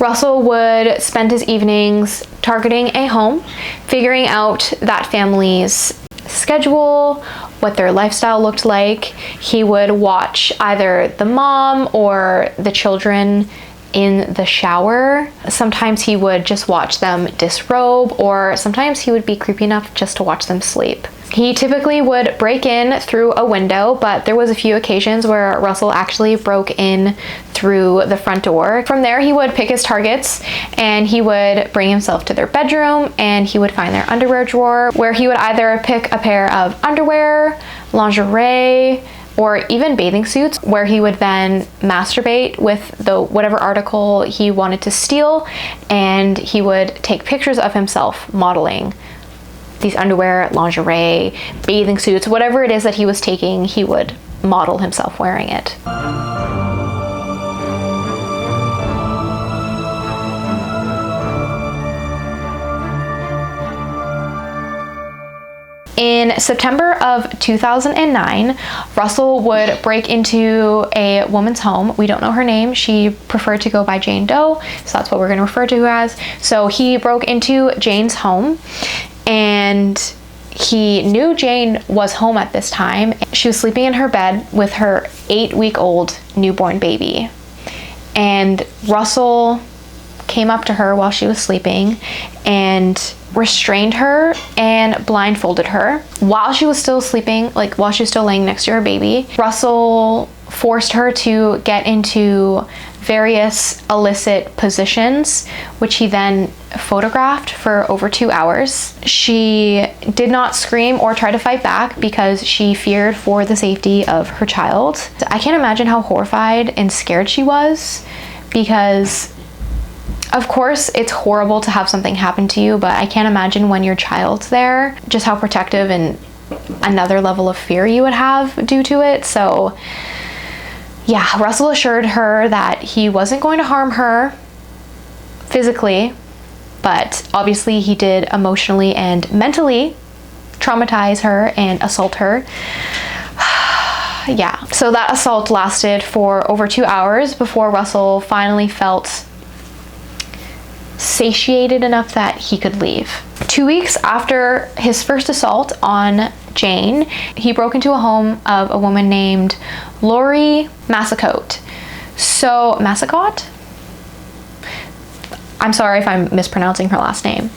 Russell would spend his evenings targeting a home, figuring out that family's schedule, what their lifestyle looked like. He would watch either the mom or the children in the shower. Sometimes he would just watch them disrobe, or sometimes he would be creepy enough just to watch them sleep. He typically would break in through a window, but there was a few occasions where Russell actually broke in through the front door. From there, he would pick his targets and he would bring himself to their bedroom and he would find their underwear drawer, where he would either pick a pair of underwear, lingerie, or even bathing suits, where he would then masturbate with whatever article he wanted to steal, and he would take pictures of himself modeling these underwear, lingerie, bathing suits, whatever it is that he was taking, he would model himself wearing it. In September of 2009, Russell would break into a woman's home. We don't know her name. She preferred to go by Jane Doe, so that's what we're going to refer to her as. So he broke into Jane's home, and he knew Jane was home at this time. She was sleeping in her bed with her 8-week-old newborn baby. And Russell came up to her while she was sleeping and restrained her and blindfolded her while she was still sleeping, like while she was still laying next to her baby. Russell forced her to get into various illicit positions, which he then photographed for over 2 hours. She did not scream or try to fight back because she feared for the safety of her child. I can't imagine how horrified and scared she was, because of course it's horrible to have something happen to you, but I can't imagine when your child's there, just how protective and another level of fear you would have due to it. So yeah, Russell assured her that he wasn't going to harm her physically, but obviously he did emotionally and mentally traumatize her and assault her. Yeah, so that assault lasted for over 2 hours before Russell finally felt satiated enough that he could leave. 2 weeks after his first assault on Jane, he broke into a home of a woman named Lori Massacote. So, Massacote? I'm sorry if I'm mispronouncing her last name.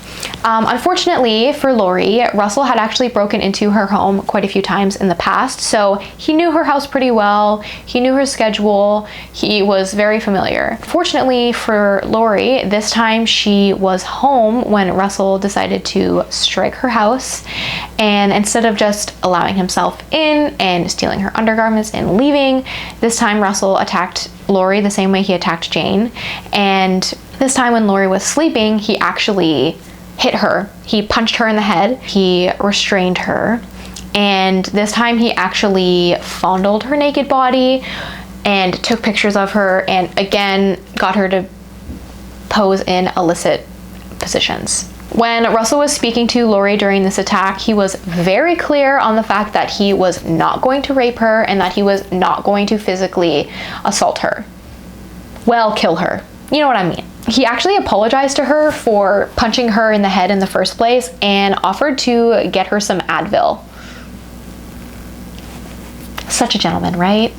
Unfortunately for Lori, Russell had actually broken into her home quite a few times in the past, so he knew her house pretty well, he knew her schedule, he was very familiar. Fortunately for Lori, this time she was home when Russell decided to strike her house, and instead of just allowing himself in and stealing her undergarments and leaving, this time Russell attacked Lori the same way he attacked Jane, and this time when Lori was sleeping, he actually hit her. He punched her in the head, he restrained her, and this time he actually fondled her naked body and took pictures of her and again got her to pose in illicit positions. When Russell was speaking to Lori during this attack, he was very clear on the fact that he was not going to rape her and that he was not going to physically assault her. Well, kill her. You know what I mean. He actually apologized to her for punching her in the head in the first place and offered to get her some Advil. Such a gentleman, right?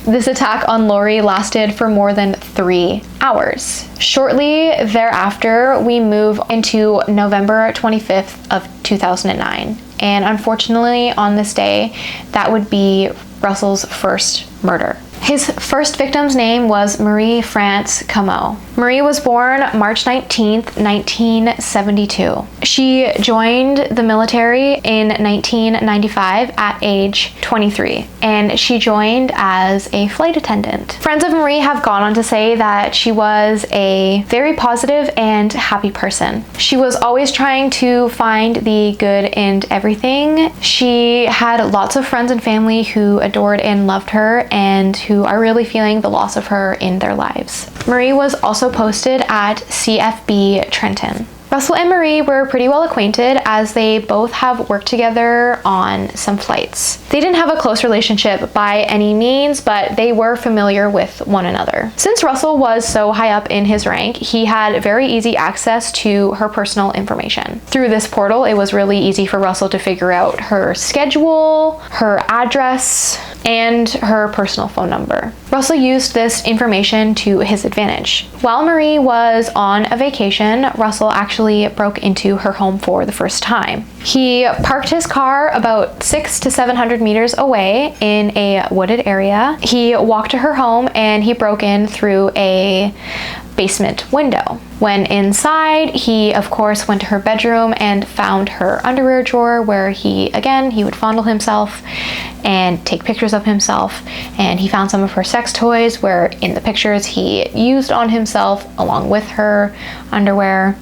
This attack on Lori lasted for more than 3 hours. Shortly thereafter, we move into November 25th of 2009. And unfortunately, on this day, that would be Russell's first murder. His first victim's name was Marie France Comeau. Marie was born March 19th, 1972. She joined the military in 1995 at age 23, and she joined as a flight attendant. Friends of Marie have gone on to say that she was a very positive and happy person. She was always trying to find the good in everything. She had lots of friends and family who adored and loved her and who are really feeling the loss of her in their lives. Marie was also posted at CFB Trenton. Russell and Marie were pretty well acquainted as they both have worked together on some flights. They didn't have a close relationship by any means, but they were familiar with one another. Since Russell was so high up in his rank, he had very easy access to her personal information. Through this portal, it was really easy for Russell to figure out her schedule, her address, and her personal phone number. Russell used this information to his advantage. While Marie was on a vacation, Russell actually broke into her home for the first time. He parked his car about 600 to 700 meters away in a wooded area. He walked to her home and he broke in through a basement window. When inside, he of course went to her bedroom and found her underwear drawer where he would fondle himself and take pictures of himself, and he found some of her sex toys where in the pictures he used on himself along with her underwear.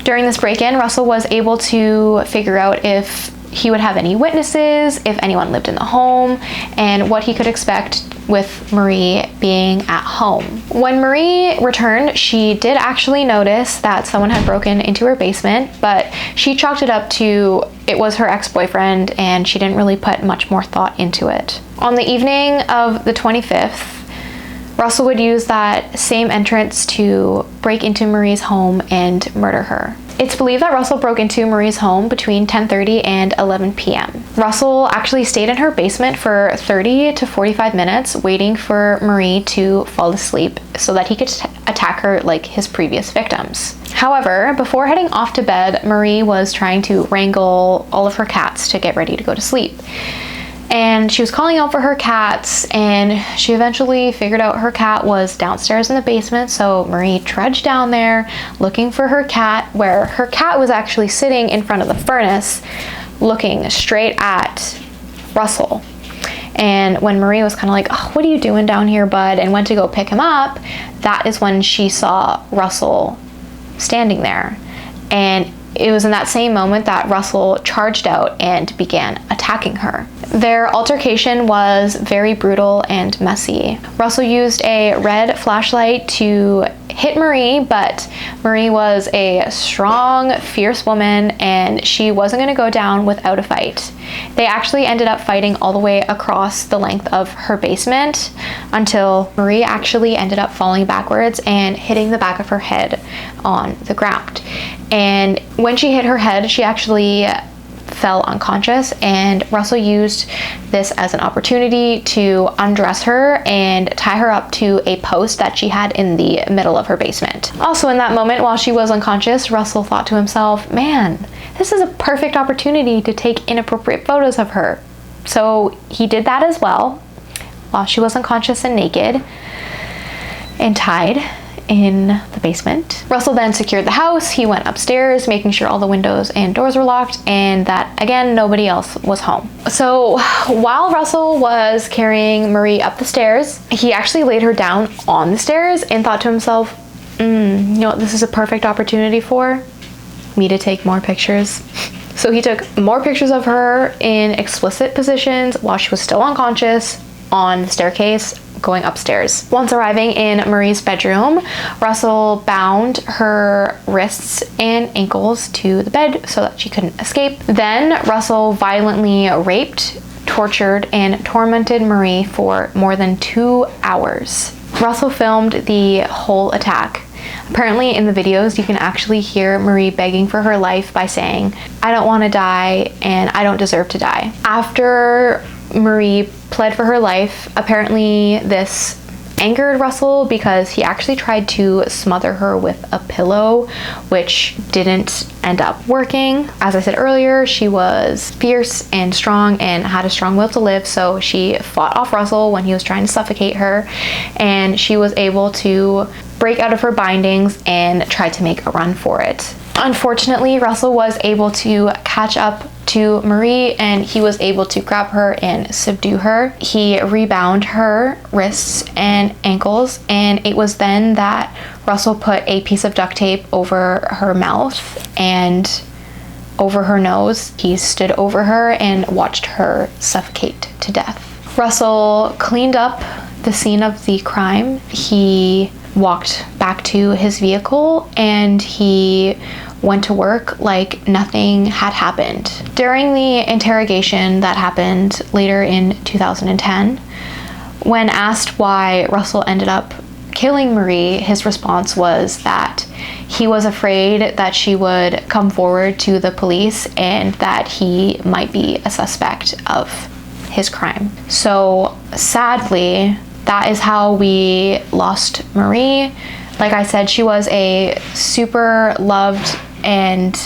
During this break-in, Russell was able to figure out if he would have any witnesses, if anyone lived in the home, and what he could expect with Marie being at home. When Marie returned, she did actually notice that someone had broken into her basement, but she chalked it up to it was her ex-boyfriend and she didn't really put much more thought into it. On the evening of the 25th, Russell would use that same entrance to break into Marie's home and murder her. It's believed that Russell broke into Marie's home between 10:30 and 11 p.m. Russell actually stayed in her basement for 30 to 45 minutes waiting for Marie to fall asleep so that he could attack her like his previous victims. However, before heading off to bed, Marie was trying to wrangle all of her cats to get ready to go to sleep. And she was calling out for her cats, and she eventually figured out her cat was downstairs in the basement, so Marie trudged down there looking for her cat, where her cat was actually sitting in front of the furnace looking straight at Russell. And when Marie was kind of like, "Oh, what are you doing down here, bud?" and went to go pick him up, that is when she saw Russell standing there. And it was in that same moment that Russell charged out and began attacking her. Their altercation was very brutal and messy. Russell used a red flashlight to hit Marie, but Marie was a strong, fierce woman and she wasn't going to go down without a fight. They actually ended up fighting all the way across the length of her basement until Marie actually ended up falling backwards and hitting the back of her head on the ground. And when she hit her head, she actually fell unconscious, and Russell used this as an opportunity to undress her and tie her up to a post that she had in the middle of her basement. Also in that moment, while she was unconscious, Russell thought to himself, "Man, this is a perfect opportunity to take inappropriate photos of her." So he did that as well while she was unconscious and naked and tied in the basement. Russell then secured the house. He went upstairs, making sure all the windows and doors were locked and that, again, nobody else was home. So while Russell was carrying Marie up the stairs, he actually laid her down on the stairs and thought to himself, you know what this is a perfect opportunity for? Me to take more pictures. So he took more pictures of her in explicit positions while she was still unconscious on the staircase going upstairs. Once arriving in Marie's bedroom, Russell bound her wrists and ankles to the bed so that she couldn't escape. Then Russell violently raped, tortured, and tormented Marie for more than 2 hours. Russell filmed the whole attack. Apparently in the videos you can actually hear Marie begging for her life by saying, "I don't want to die and I don't deserve to die." After Marie pled for her life, apparently this angered Russell because he actually tried to smother her with a pillow, which didn't end up working. As I said earlier, she was fierce and strong and had a strong will to live, so she fought off Russell when he was trying to suffocate her, and she was able to break out of her bindings and try to make a run for it. Unfortunately, Russell was able to catch up to Marie and he was able to grab her and subdue her. He rebound her wrists and ankles, and it was then that Russell put a piece of duct tape over her mouth and over her nose. He stood over her and watched her suffocate to death. Russell cleaned up the scene of the crime. He walked back to his vehicle and he went to work like nothing had happened. During the interrogation that happened later in 2010, when asked why Russell ended up killing Marie, his response was that he was afraid that she would come forward to the police and that he might be a suspect of his crime. So sadly, that is how we lost Marie. Like I said, she was a super loved and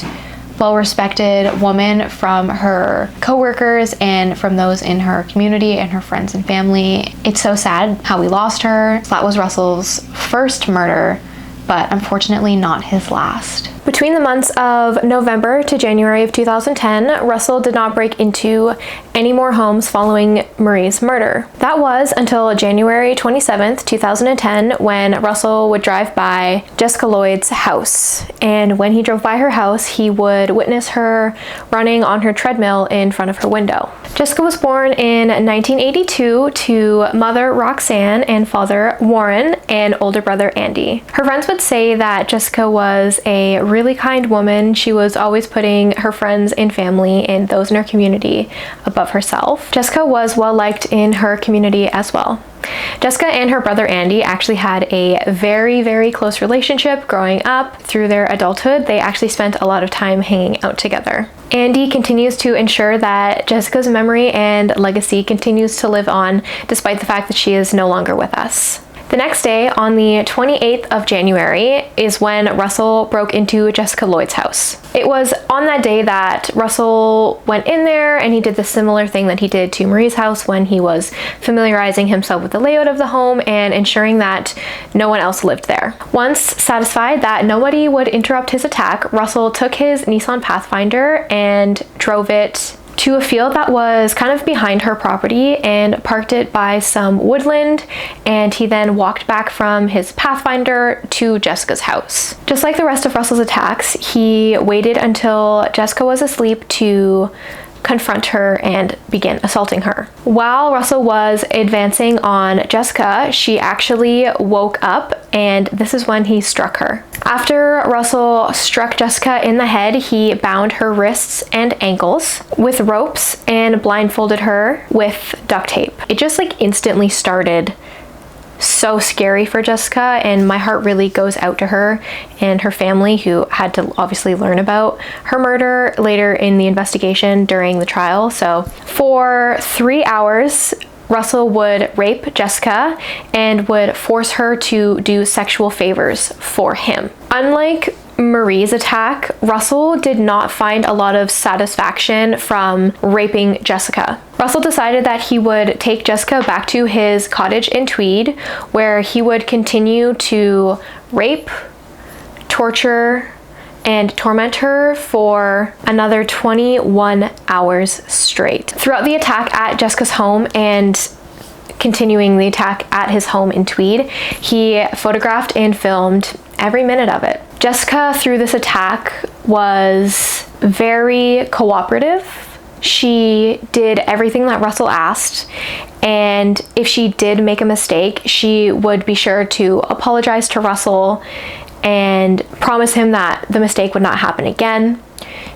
well-respected woman from her co-workers and from those in her community and her friends and family. It's so sad how we lost her. That was Russell's first murder, but unfortunately not his last. Between the months of November to January of 2010, Russell did not break into any more homes following Marie's murder. That was until January 27th, 2010, when Russell would drive by Jessica Lloyd's house. And when he drove by her house, he would witness her running on her treadmill in front of her window. Jessica was born in 1982 to mother Roxanne and father Warren and older brother Andy. Her friends would say that Jessica was a really kind woman. She was always putting her friends and family and those in her community above herself. Jessica was well liked in her community as well. Jessica and her brother Andy actually had a very, very close relationship growing up. Through their adulthood, they actually spent a lot of time hanging out together. Andy continues to ensure that Jessica's memory and legacy continues to live on, despite the fact that she is no longer with us. The next day, on the 28th of January, is when Russell broke into Jessica Lloyd's house. It was on that day that Russell went in there and he did the similar thing that he did to Marie's house when he was familiarizing himself with the layout of the home and ensuring that no one else lived there. Once satisfied that nobody would interrupt his attack, Russell took his Nissan Pathfinder and drove it to a field that was kind of behind her property and parked it by some woodland, and he then walked back from his Pathfinder to Jessica's house. Just like the rest of Russell's attacks, he waited until Jessica was asleep to confront her and begin assaulting her. While Russell was advancing on Jessica, she actually woke up, and this is when he struck her. After Russell struck Jessica in the head, he bound her wrists and ankles with ropes and blindfolded her with duct tape. It just instantly started so scary for Jessica, and my heart really goes out to her and her family, who had to obviously learn about her murder later in the investigation during the trial. So for 3 hours, Russell would rape Jessica and would force her to do sexual favors for him. Unlike Marie's attack, Russell did not find a lot of satisfaction from raping Jessica. Russell decided that he would take Jessica back to his cottage in Tweed, where he would continue to rape, torture, and torment her for another 21 hours straight. Throughout the attack at Jessica's home and continuing the attack at his home in Tweed, he photographed and filmed every minute of it. Jessica, through this attack, was very cooperative. She did everything that Russell asked, and if she did make a mistake, she would be sure to apologize to Russell and promise him that the mistake would not happen again.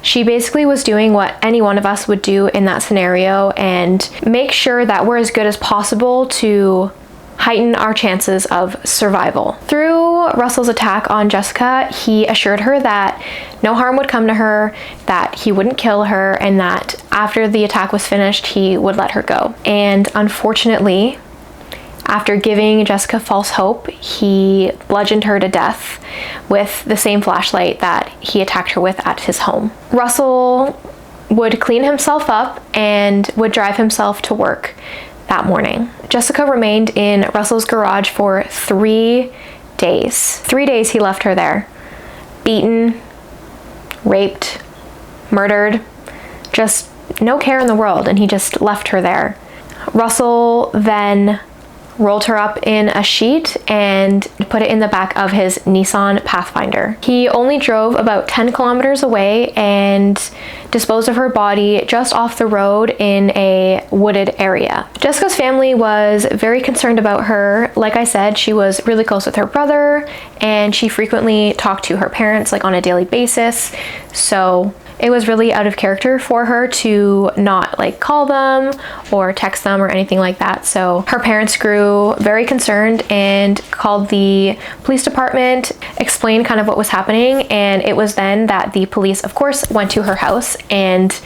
She basically was doing what any one of us would do in that scenario and make sure that we're as good as possible to heighten our chances of survival. Through Russell's attack on Jessica, he assured her that no harm would come to her, that he wouldn't kill her, and that after the attack was finished, he would let her go. And unfortunately, after giving Jessica false hope, he bludgeoned her to death with the same flashlight that he attacked her with at his home. Russell would clean himself up and would drive himself to work that morning. Jessica remained in Russell's garage for 3 days. 3 days he left her there, beaten, raped, murdered, just no care in the world, and he just left her there. Russell then rolled her up in a sheet and put it in the back of his Nissan Pathfinder. He only drove about 10 kilometers away and disposed of her body just off the road in a wooded area. Jessica's family was very concerned about her. Like I said, she was really close with her brother and she frequently talked to her parents like on a daily basis. So it was really out of character for her to not like call them or text them or anything like that. So her parents grew very concerned and called the police department, explained kind of what was happening. And it was then that the police, of course, went to her house and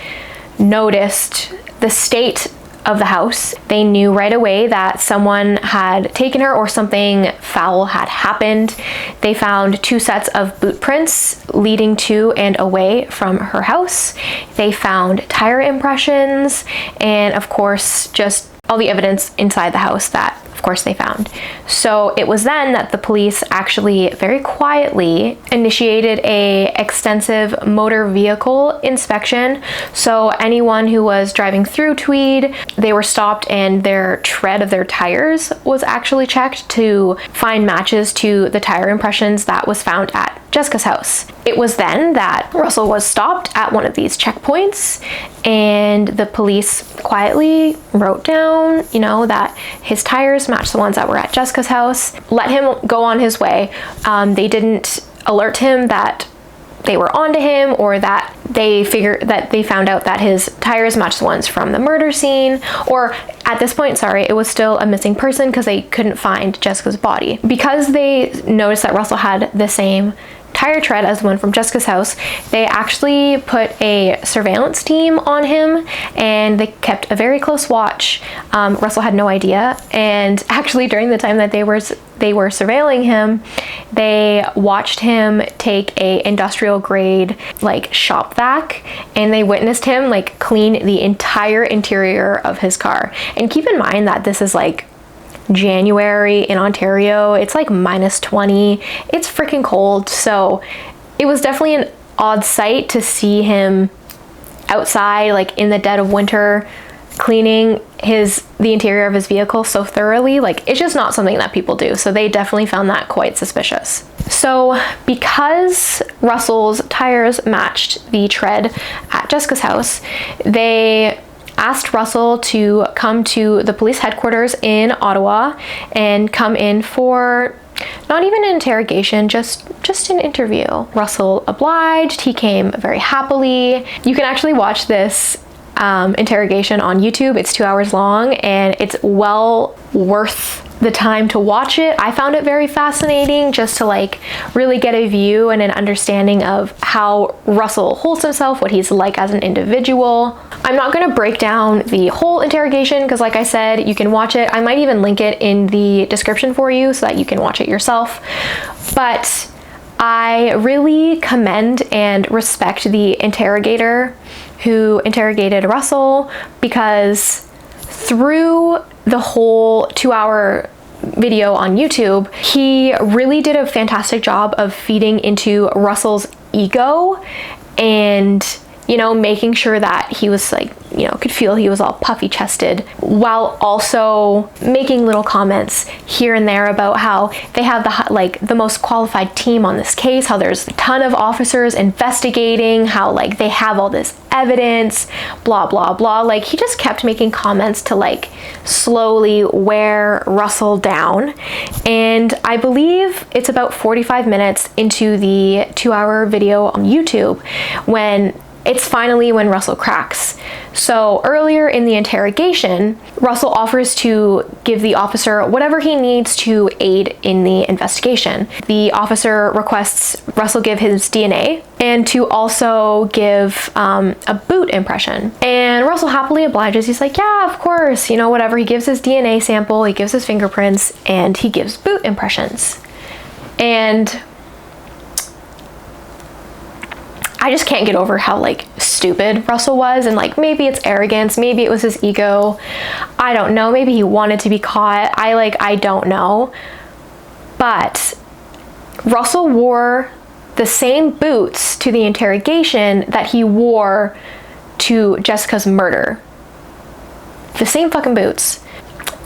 noticed the state of the house. They knew right away that someone had taken her or something foul had happened. They found 2 sets of boot prints leading to and away from her house. They found tire impressions and of course just all the evidence inside the house that of course they found. So it was then that the police actually very quietly initiated a extensive motor vehicle inspection. So anyone who was driving through Tweed, they were stopped and their tread of their tires was actually checked to find matches to the tire impressions that was found at Jessica's house. It was then that Russell was stopped at one of these checkpoints and the police quietly wrote down, you know, that his tires matched the ones that were at Jessica's house, let him go on his way. They didn't alert him that they were onto him or that they found out that his tires matched the ones from the murder scene, or at this point, sorry, it was still a missing person because they couldn't find Jessica's body. Because they noticed that Russell had the same tire tread as the one from Jessica's house, they actually put a surveillance team on him and they kept a very close watch. Russell had no idea, and actually during the time that they were surveilling him, they watched him take a industrial grade like shop vac and they witnessed him like clean the entire interior of his car. And keep in mind that this is like January in Ontario. It's like -20. It's freaking cold. So it was definitely an odd sight to see him outside like in the dead of winter cleaning the interior of his vehicle so thoroughly. Like, it's just not something that people do. So they definitely found that quite suspicious. So because Russell's tires matched the tread at Jessica's house, they asked Russell to come to the police headquarters in Ottawa and come in for not even an interrogation, just an interview. Russell obliged. He came very happily. You can actually watch this interrogation on YouTube. It's 2 hours long and it's well worth the time to watch it. I found it very fascinating just to like really get a view and an understanding of how Russell holds himself, what he's like as an individual. I'm not going to break down the whole interrogation because like I said, you can watch it. I might even link it in the description for you so that you can watch it yourself. But I really commend and respect the interrogator who interrogated Russell, because through the whole 2-hour video on YouTube, he really did a fantastic job of feeding into Russell's ego and, you know, making sure that he was like, you know, could feel he was all puffy chested, while also making little comments here and there about how they have the most qualified team on this case, how there's a ton of officers investigating, how like they have all this evidence, blah blah blah. Like, he just kept making comments to like slowly wear Russell down. And I believe it's about 45 minutes into the 2-hour video on YouTube when Russell cracks. So earlier in the interrogation, Russell offers to give the officer whatever he needs to aid in the investigation. The officer requests Russell give his DNA and to also give a boot impression. And Russell happily obliges. He's like, yeah, of course, you know, whatever. He gives his DNA sample, he gives his fingerprints, and he gives boot impressions. And I just can't get over how like stupid Russell was, and like maybe it's arrogance, maybe it was his ego, I don't know, maybe he wanted to be caught, I don't know. But Russell wore the same boots to the interrogation that he wore to Jessica's murder. The same fucking boots.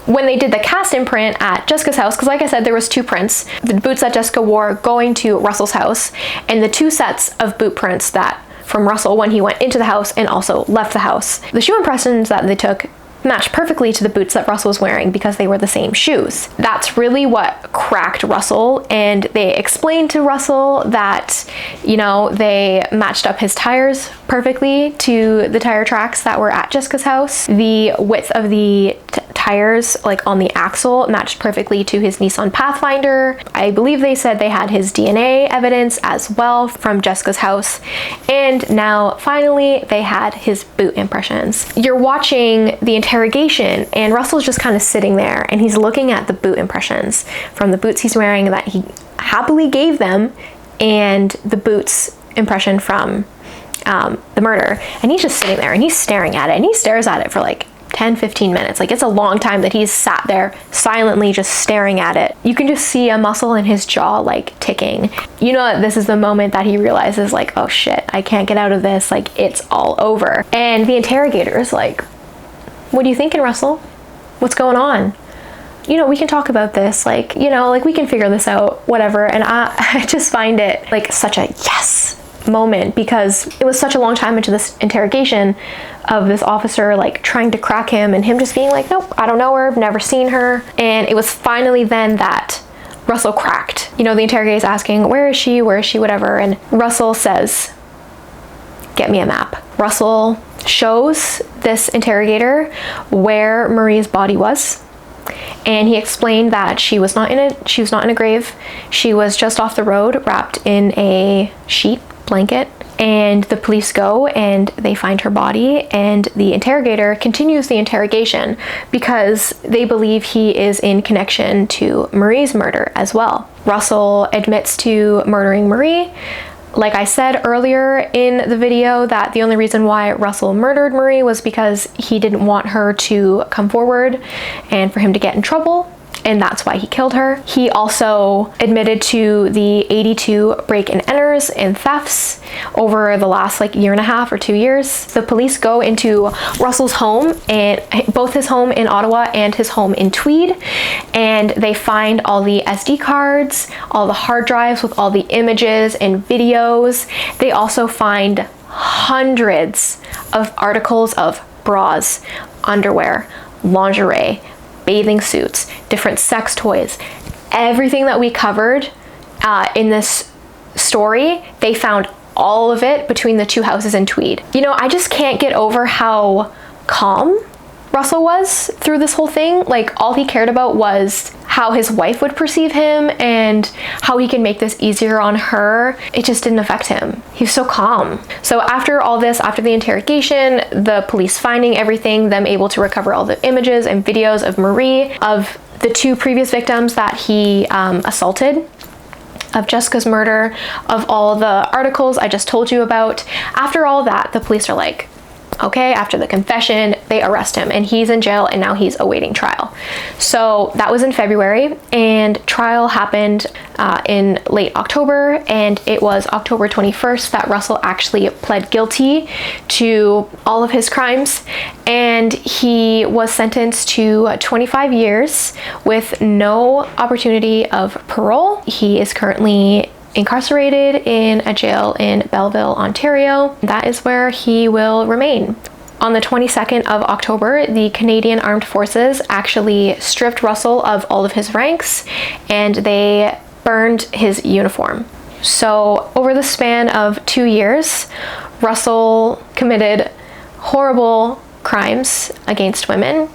When they did the cast imprint at Jessica's house, because like I said, there was 2 prints, the boots that Jessica wore going to Russell's house, and the 2 sets of boot prints that from Russell when he went into the house and also left the house. The shoe impressions that they took matched perfectly to the boots that Russell was wearing because they were the same shoes. That's really what cracked Russell, and they explained to Russell that, you know, they matched up his tires perfectly to the tire tracks that were at Jessica's house. The width of the tires, like on the axle, matched perfectly to his Nissan Pathfinder. I believe they said they had his DNA evidence as well from Jessica's house. And now finally they had his boot impressions. You're watching the interrogation and Russell's just kind of sitting there and he's looking at the boot impressions from the boots he's wearing that he happily gave them and the boots impression from the murder. And he's just sitting there and he's staring at it, and he stares at it for like 10-15 minutes. Like, it's a long time that he's sat there silently just staring at it. You can just see a muscle in his jaw like ticking. You know that this is the moment that he realizes like, oh shit, I can't get out of this, like it's all over. And the interrogator is like, what are you thinking, Russell? What's going on? You know, we can talk about this, like, you know, like we can figure this out, whatever. And I just find it like such a yes moment, because it was such a long time into this interrogation of this officer like trying to crack him and him just being like, nope, I don't know her, I've never seen her. And it was finally then that Russell cracked. You know, the interrogator is asking, where is she, whatever, and Russell says, get me a map. Russell shows this interrogator where Marie's body was, and he explained that she was not in a grave. She was just off the road, wrapped in a sheet blanket. And the police go and they find her body, and the interrogator continues the interrogation because they believe he is in connection to Marie's murder as well. Russell admits to murdering Marie. Like I said earlier in the video, that the only reason why Russell murdered Marie was because he didn't want her to come forward and for him to get in trouble, and that's why he killed her. He also admitted to the 82 break-and-enters and thefts over the last like year and a half or 2 years. The police go into Russell's home, and both his home in Ottawa and his home in Tweed, and they find all the SD cards, all the hard drives with all the images and videos. They also find hundreds of articles of bras, underwear, lingerie, bathing suits, different sex toys, everything that we covered in this story. They found all of it between the 2 houses in Tweed. You know, I just can't get over how calm Russell was through this whole thing. Like, all he cared about was how his wife would perceive him and how he can make this easier on her. It just didn't affect him. He was so calm. So after all this, after the interrogation, the police finding everything, them able to recover all the images and videos of Marie, of the 2 previous victims that he assaulted, of Jessica's murder, of all the articles I just told you about. After all that, the police are like, okay, after the confession, they arrest him and he's in jail, and now he's awaiting trial. So that was in February, and trial happened in late October, and it was October 21st that Russell actually pled guilty to all of his crimes, and he was sentenced to 25 years with no opportunity of parole. He is currently incarcerated in a jail in Belleville, Ontario. That is where he will remain. On the 22nd of October, the Canadian Armed Forces actually stripped Russell of all of his ranks, and they burned his uniform. So over the span of 2 years, Russell committed horrible crimes against women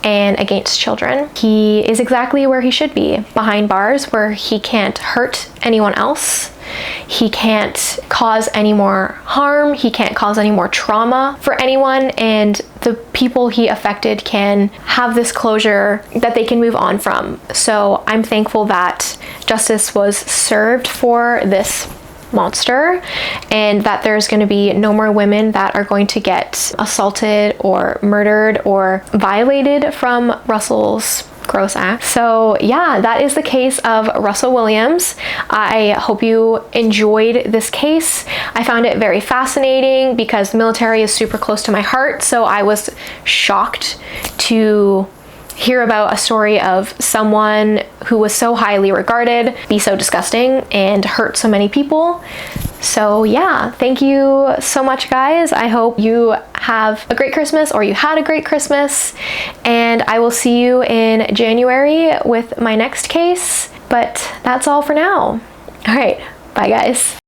and against children. He is exactly where he should be, behind bars, where he can't hurt anyone else. He can't cause any more harm. He can't cause any more trauma for anyone, and the people he affected can have this closure that they can move on from. So I'm thankful that justice was served for this monster, and that there's going to be no more women that are going to get assaulted or murdered or violated from Russell's gross act. So yeah, that is the case of Russell Williams. I hope you enjoyed this case. I found it very fascinating because the military is super close to my heart, so I was shocked to hear about a story of someone who was so highly regarded be so disgusting and hurt so many people. So yeah, thank you so much, guys. I hope you have a great Christmas, or you had a great Christmas, and I will see you in January with my next case. But that's all for now. All right, bye guys.